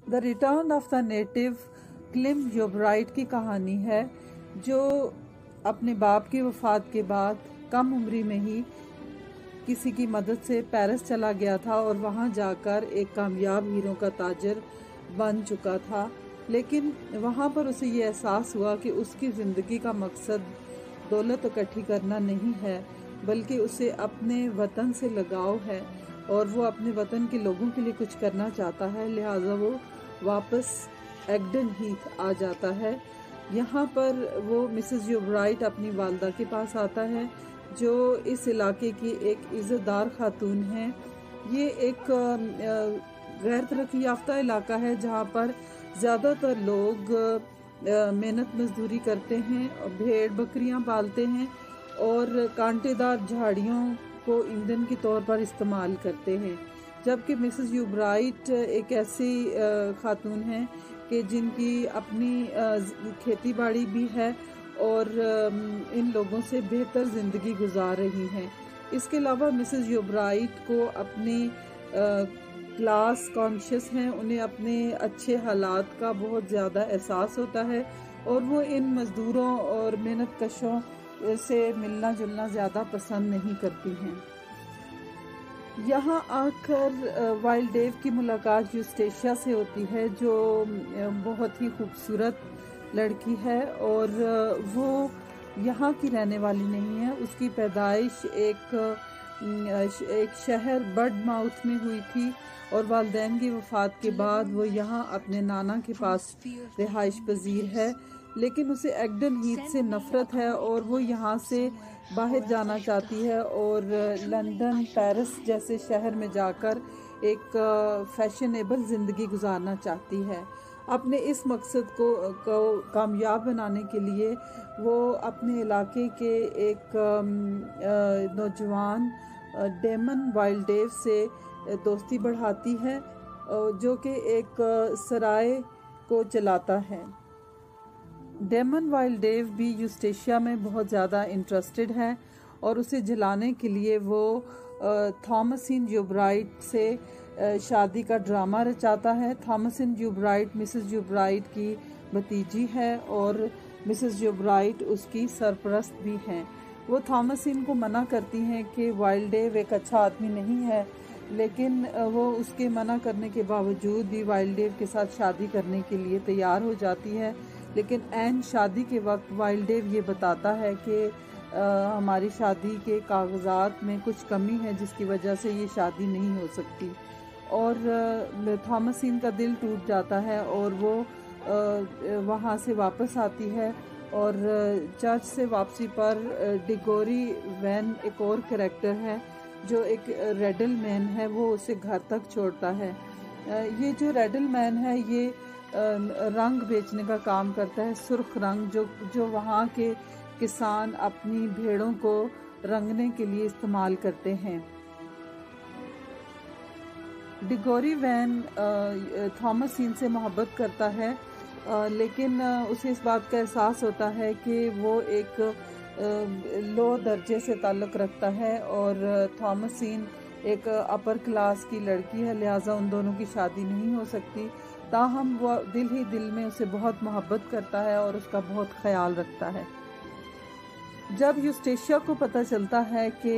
The return of the native Clym Yeobright की कहानी है, जो अपने बाप की वफ़ात के बाद कम उम्री में ही किसी की मदद से पेरिस चला गया था और वहाँ जाकर एक कामयाब हीरों का ताजर बन चुका था। लेकिन वहाँ पर उसे ये एहसास हुआ कि उसकी ज़िंदगी का मकसद दौलत इकट्ठी करना नहीं है, बल्कि उसे अपने वतन से लगाव है और वो अपने वतन के लोगों के लिए कुछ करना चाहता है। लिहाजा वो वापस एग्डन हीथ आ जाता है। यहाँ पर वो मिसेस जोब्राइट अपनी वालदा के पास आता है, जो इस इलाके की एक इज़्ज़तदार खातून है। ये एक गैर तरक्की याफ्ता इलाका है जहाँ पर ज़्यादातर लोग मेहनत मजदूरी करते हैं, भेड़ बकरियाँ पालते हैं और कांटेदार झाड़ियों को ईंधन के तौर पर इस्तेमाल करते हैं। जबकि मिसेस जोब्राइट एक ऐसी खातून है कि जिनकी अपनी खेती बाड़ी भी है और इन लोगों से बेहतर ज़िंदगी गुजार रही हैं। इसके अलावा मिसेस जोब्राइट को अपनी क्लास कॉन्शियस हैं, उन्हें अपने अच्छे हालात का बहुत ज़्यादा एहसास होता है और वो इन मज़दूरों और मेहनत कशों से मिलना जुलना ज़्यादा पसंद नहीं करती हैं। यहाँ आकर वाइल्ड डेव की मुलाकात यूस्टेशिया से होती है, जो बहुत ही खूबसूरत लड़की है और वो यहाँ की रहने वाली नहीं है। उसकी पैदाइश एक शहर बर्डमाउथ में हुई थी और वालिदैन की वफ़ात के बाद वो यहाँ अपने नाना के पास रिहाइश पजीर है। लेकिन उसे एग्डन हीथ से नफ़रत है और वो यहाँ से बाहर जाना चाहती है और लंदन, पेरिस जैसे शहर में जाकर एक फैशनेबल ज़िंदगी गुजारना चाहती है। अपने इस मकसद को कामयाब बनाने के लिए वो अपने इलाके के एक नौजवान डेमन वाइल्ड डेव से दोस्ती बढ़ाती है, जो कि एक सराय को चलाता है। डेमन वाइल्ड डेव भी यूस्टेशिया में बहुत ज़्यादा इंटरेस्टेड है और उसे जलाने के लिए वो थॉमसिन जोब्राइट से शादी का ड्रामा रचाता है। थॉमसिन जोब्राइट मिसेस जोब्राइट की भतीजी है और मिसेस जोब्राइट उसकी सरपरस्त भी हैं। वो थॉमसिन को मना करती हैं कि वाइल्ड डेव एक अच्छा आदमी नहीं है, लेकिन वो उसके मना करने के बावजूद भी वाइल्ड डेव के साथ शादी करने के लिए तैयार हो जाती है। लेकिन ऐन शादी के वक्त वाइल्ड डेव ये बताता है कि हमारी शादी के कागजात में कुछ कमी है, जिसकी वजह से ये शादी नहीं हो सकती और थॉमसिन का दिल टूट जाता है और वो वहाँ से वापस आती है और चर्च से वापसी पर डिगोरी वैन एक और कैरेक्टर है जो एक रेडल मैन है, वो उसे घर तक छोड़ता है। ये जो रेडल मैन है ये रंग बेचने का काम करता है, सुर्ख रंग जो वहाँ के किसान अपनी भेड़ों को रंगने के लिए इस्तेमाल करते हैं। डिगोरी वैन थॉमसिन से मोहब्बत करता है, लेकिन उसे इस बात का एहसास होता है कि वो एक लो दर्जे से ताल्लुक़ रखता है और थॉमसिन एक अपर क्लास की लड़की है, लिहाजा उन दोनों की शादी नहीं हो सकती। ताहम वो दिल ही दिल में उसे बहुत मोहब्बत करता है और उसका बहुत ख्याल रखता है। जब यूस्टेशिया को पता चलता है कि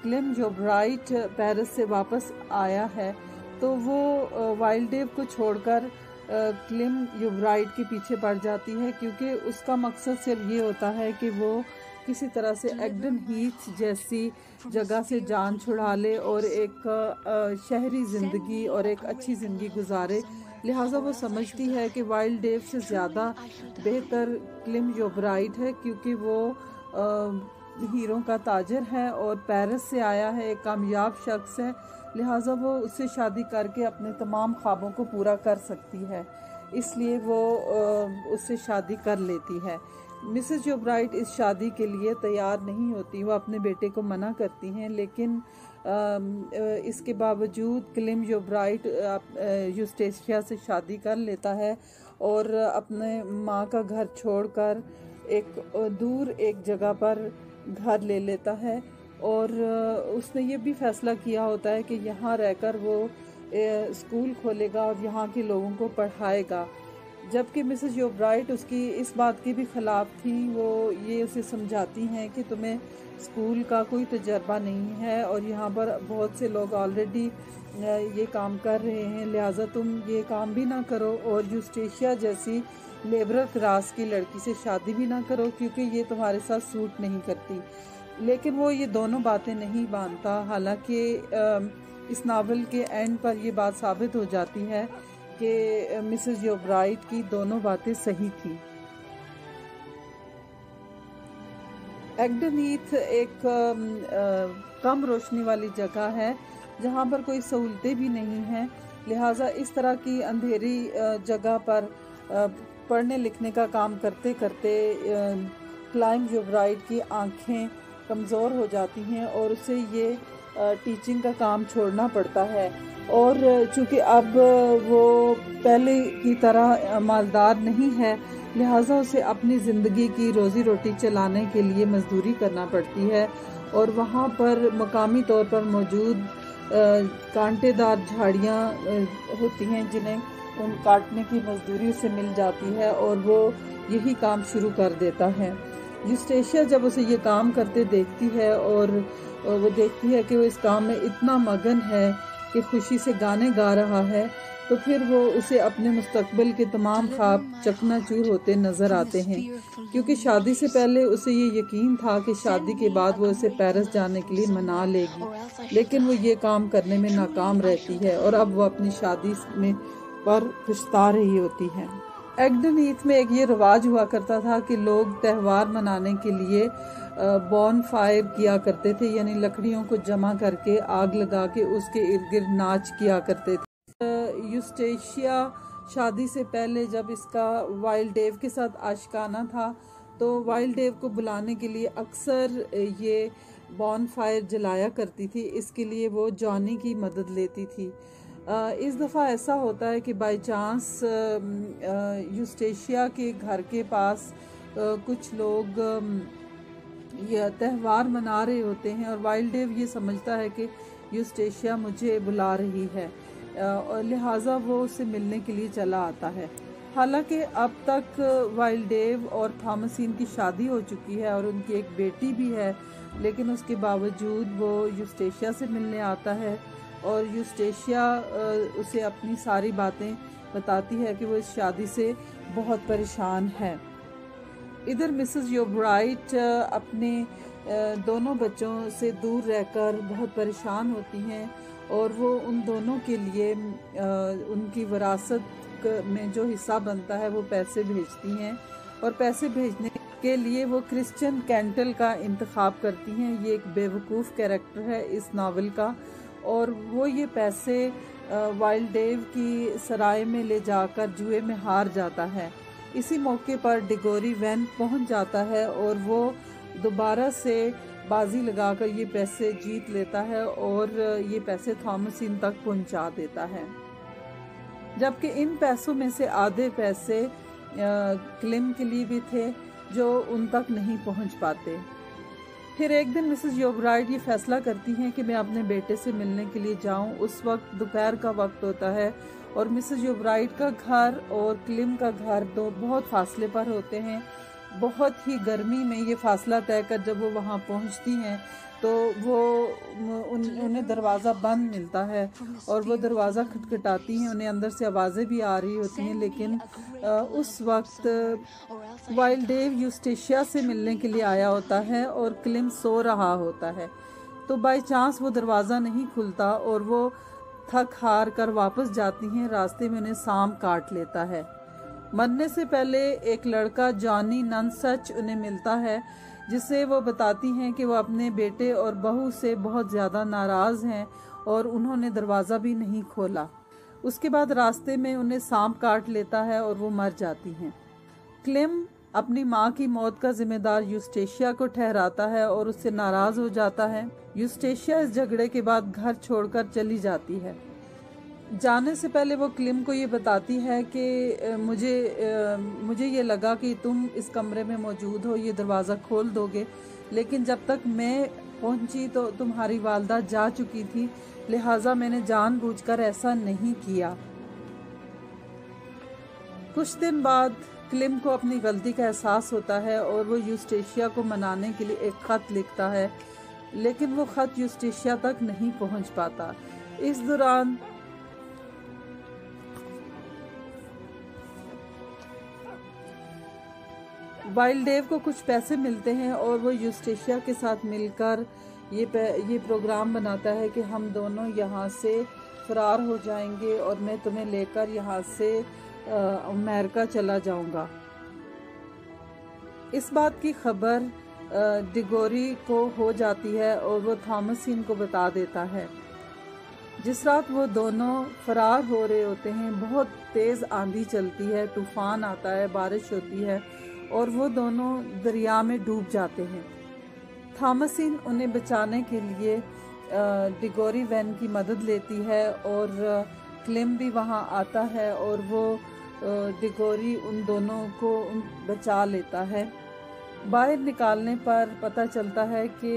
क्लिम जोब्राइट पेरिस से वापस आया है, तो वो वाइल्ड डेव को छोड़कर क्लिम जोब्राइट के पीछे पड़ जाती है, क्योंकि उसका मकसद सिर्फ ये होता है कि वो किसी तरह से एग्डन हीथ जैसी जगह से जान छुड़ा ले और एक शहरी ज़िंदगी और एक अच्छी ज़िंदगी गुजारे। लिहाजा वो समझती है कि वाइल्ड डेव से ज़्यादा बेहतर क्लिम जोब्राइट है, क्योंकि वो हीरों का ताजर है और पेरिस से आया है, एक कामयाब शख्स है। लिहाजा वो उससे शादी करके अपने तमाम ख्वाबों को पूरा कर सकती है, इसलिए वो उससे शादी कर लेती है। मिसेस जोब्राइट इस शादी के लिए तैयार नहीं होती, वो अपने बेटे को मना करती हैं, लेकिन इसके बावजूद क्लिम जोब्राइट यूस्टेशिया से शादी कर लेता है और अपने माँ का घर छोड़कर दूर एक जगह पर घर ले लेता है और उसने ये भी फैसला किया होता है कि यहाँ रहकर वो स्कूल खोलेगा और यहाँ के लोगों को पढ़ाएगा। जबकि मिसेस योबराइट उसकी इस बात की भी ख़िलाफ़ थी। वो ये उसे समझाती हैं कि तुम्हें स्कूल का कोई तजर्बा नहीं है और यहाँ पर बहुत से लोग ऑलरेडी ये काम कर रहे हैं, लिहाजा तुम ये काम भी ना करो और यूस्टेशिया जैसी लेबर क्लास की लड़की से शादी भी ना करो क्योंकि ये तुम्हारे साथ सूट नहीं करती। लेकिन वो ये दोनों बातें नहीं मानता। हालांकि इस नावल के एंड पर ये बात साबित हो जाती है कि मिसेस योबराइट की दोनों बातें सही थी। एग्डनहीथ एक कम रोशनी वाली जगह है जहाँ पर कोई सहूलतें भी नहीं हैं, लिहाजा इस तरह की अंधेरी जगह पर पढ़ने लिखने का काम करते करते क्लाइम योबराइट की आंखें कमज़ोर हो जाती हैं और उसे ये टीचिंग का काम छोड़ना पड़ता है। और चूँकि अब वो पहले की तरह मालदार नहीं है, लिहाजा उसे अपनी ज़िंदगी की रोज़ी रोटी चलाने के लिए मजदूरी करना पड़ती है और वहाँ पर मकामी तौर पर मौजूद कांटेदार झाड़ियाँ होती हैं जिन्हें उन काटने की मजदूरी उसे मिल जाती है और वो यही काम शुरू कर देता है। यूस्टेशिया जब उसे ये काम करते देखती है और वो देखती है कि वो इस काम में इतना मगन है कि खुशी से गाने गा रहा है, तो फिर वो उसे अपने मुस्तकबिल के तमाम ख्वाब चकनाचूर होते नजर आते हैं। क्योंकि शादी से पहले उसे ये यकीन था कि शादी के बाद वो उसे पेरिस जाने के लिए मना लेगी, लेकिन वो ये काम करने में नाकाम रहती है और अब वो अपनी शादी में पर पछता रही होती है। एग्डनहीथ में एक ये रिवाज हुआ करता था कि लोग त्यौहार मनाने के लिए बॉन फायर किया करते थे, यानी लकड़ियों को जमा करके आग लगा के उसके इर्द गिर्द नाच किया करते थे। यूस्टेशिया शादी से पहले जब इसका वाइल्ड डेव के साथ आशिकाना था तो वाइल्ड डेव को बुलाने के लिए अक्सर ये बॉन फायर जलाया करती थी। इसके लिए वो जॉनी की मदद लेती थी। इस दफ़ा ऐसा होता है कि बाय चांस यूस्टेशिया के घर के पास कुछ लोग यह त्यौहार मना रहे होते हैं और वाइल्ड डेव ये समझता है कि यूस्टेशिया मुझे बुला रही है और लिहाजा वो उससे मिलने के लिए चला आता है। हालांकि अब तक वाइल्ड डेव और थॉमसीन की शादी हो चुकी है और उनकी एक बेटी भी है, लेकिन उसके बावजूद वो यूस्टेशिया से मिलने आता है और यूस्टेशिया उसे अपनी सारी बातें बताती है कि वो इस शादी से बहुत परेशान है। इधर मिसेस योबराइट अपने दोनों बच्चों से दूर रहकर बहुत परेशान होती हैं और वो उन दोनों के लिए उनकी विरासत में जो हिस्सा बनता है वो पैसे भेजती हैं और पैसे भेजने के लिए वो क्रिश्चियन कैंटल का इंतखाब करती हैं। ये एक बेवकूफ़ कैरेक्टर है इस नावल का और वो ये पैसे वाइल्ड डेव की सराय में ले जाकर जुए में हार जाता है। इसी मौके पर डिगोरी वैन पहुंच जाता है और वो दोबारा से बाजी लगाकर ये पैसे जीत लेता है और ये पैसे थॉमसीन तक पहुंचा देता है। जबकि इन पैसों में से आधे पैसे क्लिम के लिए भी थे जो उन तक नहीं पहुंच पाते। फिर एक दिन मिसेस योबराइट ये फैसला करती हैं कि मैं अपने बेटे से मिलने के लिए जाऊं। उस वक्त दोपहर का वक्त होता है और मिसेस योबराइट का घर और क्लिम का घर दो बहुत फासले पर होते हैं। बहुत ही गर्मी में ये फासला तय कर जब वो वहाँ पहुँचती हैं तो वो उन्हें दरवाज़ा बंद मिलता है और वो दरवाज़ा खटखटाती हैं। उन्हें अंदर से आवाज़ें भी आ रही होती हैं, लेकिन उस वक्त वाइल्ड डेव यूस्टेशिया से मिलने के लिए आया होता है और क्लिम सो रहा होता है। तो बाय चांस वो दरवाज़ा नहीं खुलता और वो थक हार कर वापस जाती हैं। रास्ते में उन्हें सांप काट लेता है। मरने से पहले एक लड़का जॉनी ननसच उन्हें मिलता है, जिसे वो बताती हैं कि वो अपने बेटे और बहू से बहुत ज़्यादा नाराज़ हैं और उन्होंने दरवाज़ा भी नहीं खोला। उसके बाद रास्ते में उन्हें सांप काट लेता है और वो मर जाती हैं। क्लिम अपनी माँ की मौत का जिम्मेदार यूस्टेशिया को ठहराता है और उससे नाराज़ हो जाता है। यूस्टेशिया इस झगड़े के बाद घर छोड़कर चली जाती है। जाने से पहले वो क्लिम को ये बताती है कि मुझे ये लगा कि तुम इस कमरे में मौजूद हो, ये दरवाज़ा खोल दोगे, लेकिन जब तक मैं पहुंची तो तुम्हारी वालदा जा चुकी थी, लिहाजा मैंने जानबूझकर ऐसा नहीं किया। कुछ दिन बाद क्लिम को अपनी गलती का एहसास होता है और वो यूस्टेशिया को मनाने के लिए एक ख़त लिखता है, लेकिन वो ख़त यूस्टेशिया तक नहीं पहुंच पाता। इस दौरान वाइल्ड डेव को कुछ पैसे मिलते हैं और वो यूस्टेशिया के साथ मिलकर ये प्रोग्राम बनाता है कि हम दोनों यहाँ से फरार हो जाएंगे और मैं तुम्हें लेकर यहाँ से अमेरिका चला जाऊंगा। इस बात की खबर डिगोरी को हो जाती है और वो थॉमसिन को बता देता है। जिस रात वो दोनों फरार हो रहे होते हैं, बहुत तेज़ आंधी चलती है, तूफान आता है, बारिश होती है और वो दोनों दरिया में डूब जाते हैं। थॉमसिन उन्हें बचाने के लिए डिगोरी वैन की मदद लेती है और क्लिम भी वहाँ आता है और वो डिगोरी उन दोनों को बचा लेता है। बाहर निकालने पर पता चलता है कि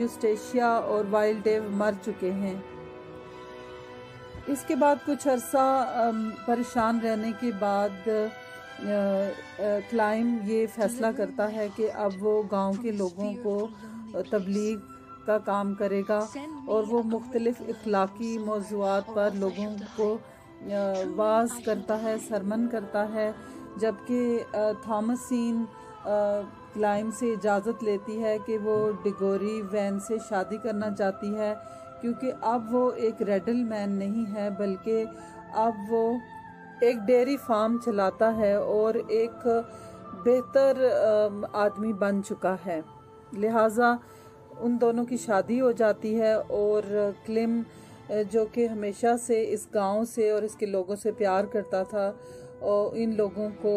यूस्टेशिया और वाइल्ड डेव मर चुके हैं। इसके बाद कुछ अरसा परेशान रहने के बाद क्लाइम ये फैसला करता है कि अब वो गांव के लोगों को तबलीग का काम करेगा और वो मुख्तलिफ इखलाकी मौज़ूआत पर लोगों को वाज करता है, सरमन करता है। जबकि थॉमसिन क्लाइम से इजाज़त लेती है कि वो डिगोरी वैन से शादी करना चाहती है, क्योंकि अब वो एक रेडल मैन नहीं है बल्कि अब वो एक डेयरी फार्म चलाता है और एक बेहतर आदमी बन चुका है। लिहाजा उन दोनों की शादी हो जाती है और क्लिम जो कि हमेशा से इस गांव से और इसके लोगों से प्यार करता था और इन लोगों को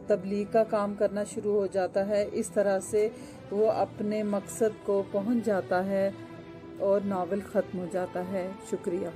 तबलीग का काम करना शुरू हो जाता है। इस तरह से वो अपने मकसद को पहुंच जाता है और नावल ख़त्म हो जाता है। शुक्रिया।